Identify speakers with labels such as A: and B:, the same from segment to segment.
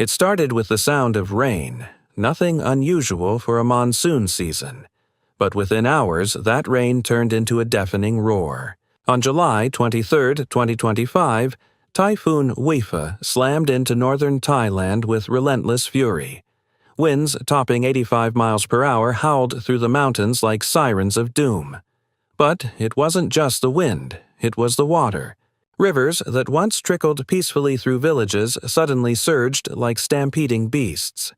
A: It started with the sound of rain, nothing unusual for a monsoon season. But within hours, that rain turned into a deafening roar. On July 23, 2025, Typhoon Wifa slammed into northern Thailand with relentless fury. Winds topping 85 miles per hour howled through the mountains like sirens of doom. But it wasn't just the wind, it was the water. Rivers that once trickled peacefully through villages suddenly surged like stampeding beasts.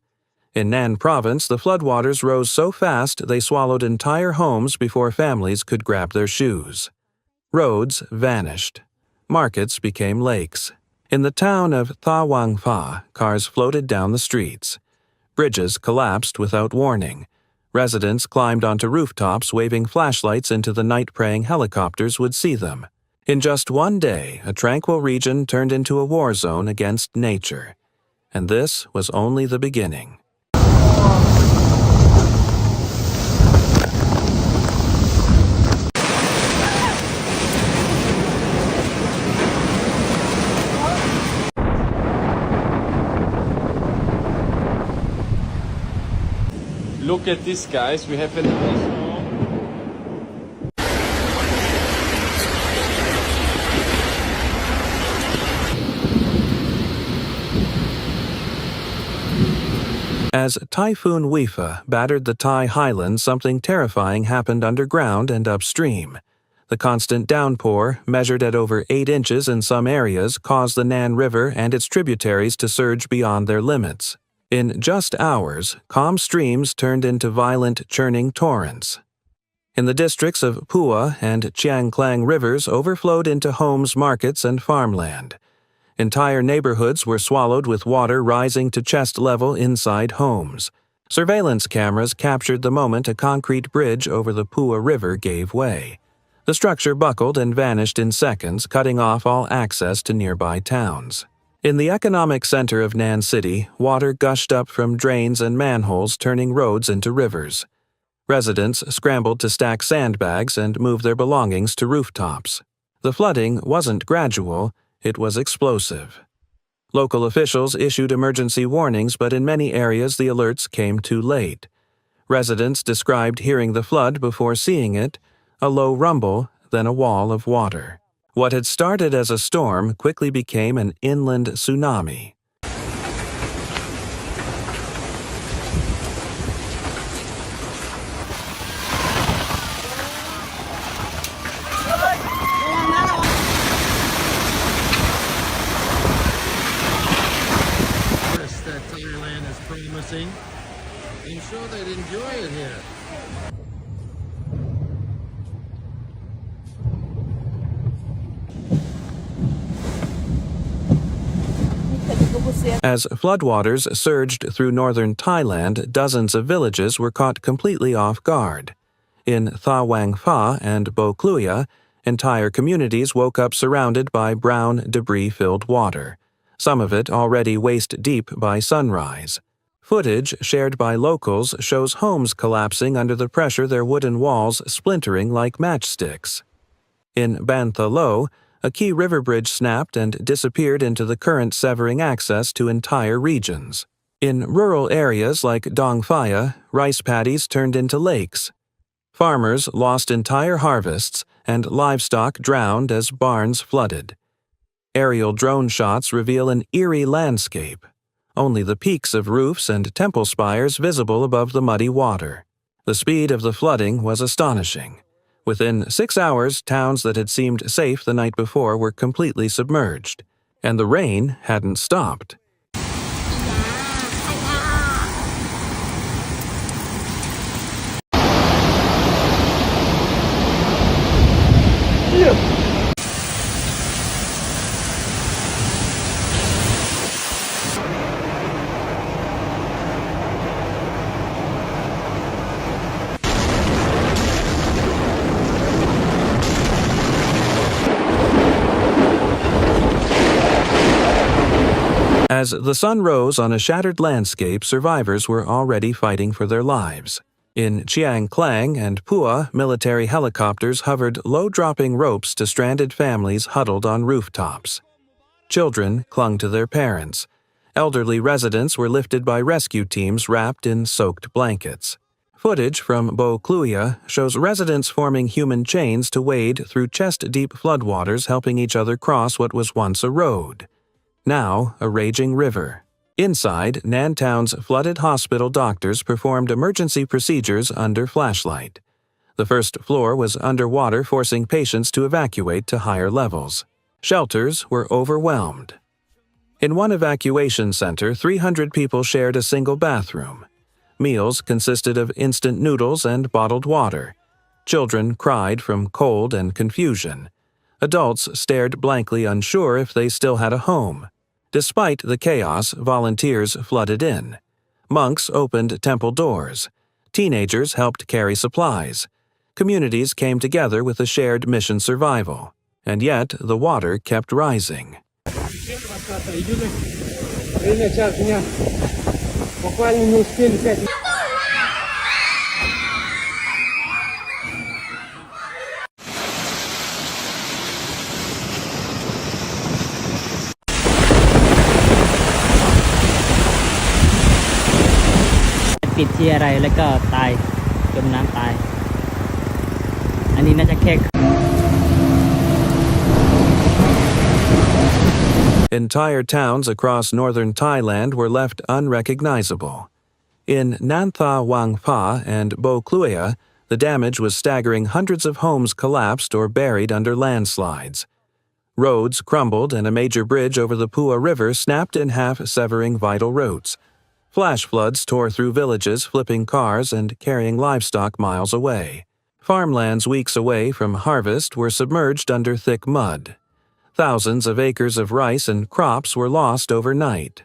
A: In Nan Province, the floodwaters rose so fast they swallowed entire homes before families could grab their shoes. Roads vanished. Markets became lakes. In the town of Tha Wang Pha, cars floated down the streets. Bridges collapsed without warning. Residents climbed onto rooftops waving flashlights into the night-praying helicopters would see them. In just one day, a tranquil region turned into a war zone against nature. And this was only the beginning.
B: Look at this, guys. We have an ice storm.
A: As Typhoon Wifa battered the Thai highlands, something terrifying happened underground and upstream. The constant downpour, measured at over 8 inches in some areas, caused the Nan River and its tributaries to surge beyond their limits. In just hours, calm streams turned into violent, churning torrents. In the districts of Phua and Chiang Klang rivers overflowed into homes, markets, and farmland. Entire neighborhoods were swallowed with water rising to chest level inside homes. Surveillance cameras captured the moment a concrete bridge over the Phua River gave way. The structure buckled and vanished in seconds, cutting off all access to nearby towns. In the economic center of Nan City, water gushed up from drains and manholes, turning roads into rivers. Residents scrambled to stack sandbags and move their belongings to rooftops. The flooding wasn't gradual, it was explosive. Local officials issued emergency warnings, but in many areas the alerts came too late. Residents described hearing the flood before seeing it, a low rumble, then a wall of water. What had started as a storm quickly became an inland tsunami.
C: That Thailand is promising. I'm sure they'd enjoy it here.
A: As floodwaters surged through northern Thailand, dozens of villages were caught completely off guard. In Tha Wang Pha and Bo Kluya, entire communities woke up surrounded by brown, debris-filled water, some of it already waist-deep by sunrise. Footage shared by locals shows homes collapsing under the pressure, their wooden walls splintering like matchsticks. In Bantha Lo, a key river bridge snapped and disappeared into the current, severing access to entire regions. In rural areas like Dong Phaya, rice paddies turned into lakes. Farmers lost entire harvests, and livestock drowned as barns flooded. Aerial drone shots reveal an eerie landscape, only the peaks of roofs and temple spires visible above the muddy water. The speed of the flooding was astonishing. Within 6 hours, towns that had seemed safe the night before were completely submerged, and the rain hadn't stopped. As the sun rose on a shattered landscape, survivors were already fighting for their lives. In Chiang Klang and Phua, military helicopters hovered low-dropping ropes to stranded families huddled on rooftops. Children clung to their parents. Elderly residents were lifted by rescue teams wrapped in soaked blankets. Footage from Bo Kluia shows residents forming human chains to wade through chest-deep floodwaters, helping each other cross what was once a road, now a raging river. Inside, Nantown's flooded hospital doctors performed emergency procedures under flashlight. The first floor was underwater, forcing patients to evacuate to higher levels. Shelters were overwhelmed. In one evacuation center, 300 people shared a single bathroom. Meals consisted of instant noodles and bottled water. Children cried from cold and confusion. Adults stared blankly, unsure if they still had a home. Despite the chaos, volunteers flooded in. Monks opened temple doors. Teenagers helped carry supplies. Communities came together with a shared mission: survival. And yet, the water kept rising. Entire towns across northern Thailand were left unrecognizable. In Nantha Wang Pha and Bo Kluia, the damage was staggering. Hundreds of homes collapsed or buried under landslides. Roads crumbled and a major bridge over the Pua River snapped in half, severing vital routes. Flash floods tore through villages, flipping cars and carrying livestock miles away. Farmlands weeks away from harvest were submerged under thick mud. Thousands of acres of rice and crops were lost overnight.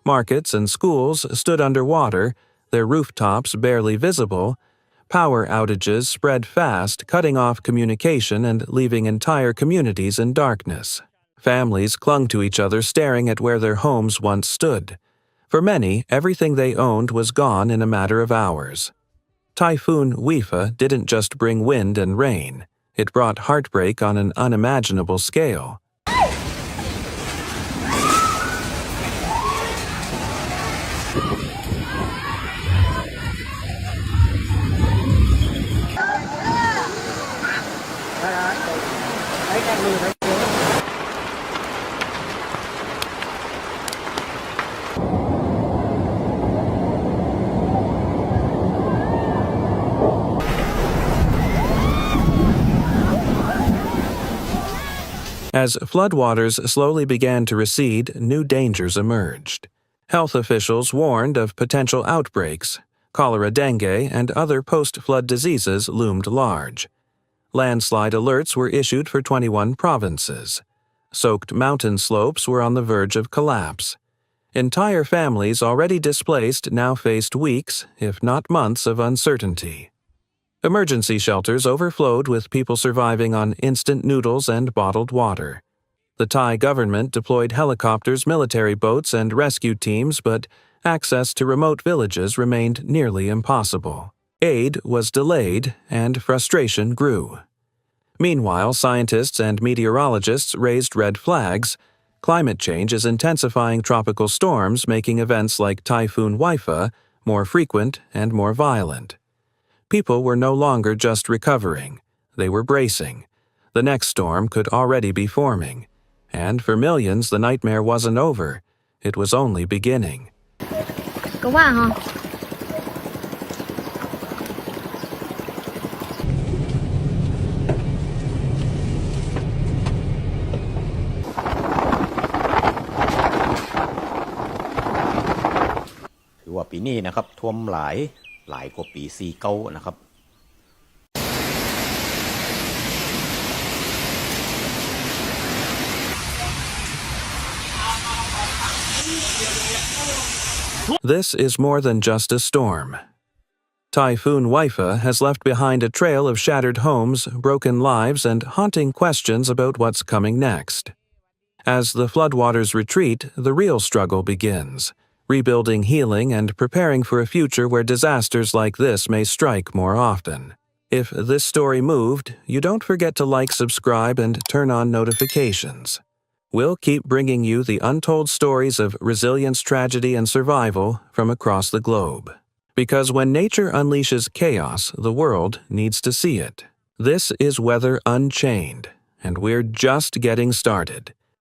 A: Markets and schools stood underwater, their rooftops barely visible. Power outages spread fast, cutting off communication and leaving entire communities in darkness. Families clung to each other, staring at where their homes once stood. For many, everything they owned was gone in a matter of hours. Typhoon Wifa didn't just bring wind and rain. It brought heartbreak on an unimaginable scale. As floodwaters slowly began to recede, new dangers emerged. Health officials warned of potential outbreaks. Cholera, dengue, and other post-flood diseases loomed large. Landslide alerts were issued for 21 provinces. Soaked mountain slopes were on the verge of collapse. Entire families already displaced now faced weeks, if not months, of uncertainty. Emergency shelters overflowed with people surviving on instant noodles and bottled water. The Thai government deployed helicopters, military boats, and rescue teams, but access to remote villages remained nearly impossible. Aid was delayed, and frustration grew. Meanwhile, scientists and meteorologists raised red flags. Climate change is intensifying tropical storms, making events like Typhoon Wifa more frequent and more violent. People were no longer just recovering. They were bracing. The next storm could already be forming. And for millions, the nightmare wasn't over. It was only beginning.
D: ก็ว่าฮะ
E: ถือว่าปีนี้นะครับท่วมหลายกว่าปี49นะครับ
A: This is more than just a storm. Typhoon Wifa has left behind a trail of shattered homes, broken lives, and haunting questions about what's coming next. As the floodwaters retreat, the real struggle begins, rebuilding, healing, and preparing for a future where disasters like this may strike more often. If this story moved, you don't forget to like, subscribe, and turn on notifications. We'll keep bringing you the untold stories of resilience, tragedy, and survival from across the globe. Because when nature unleashes chaos, the world needs to see it. This is Weather Unchained, and we're just getting started.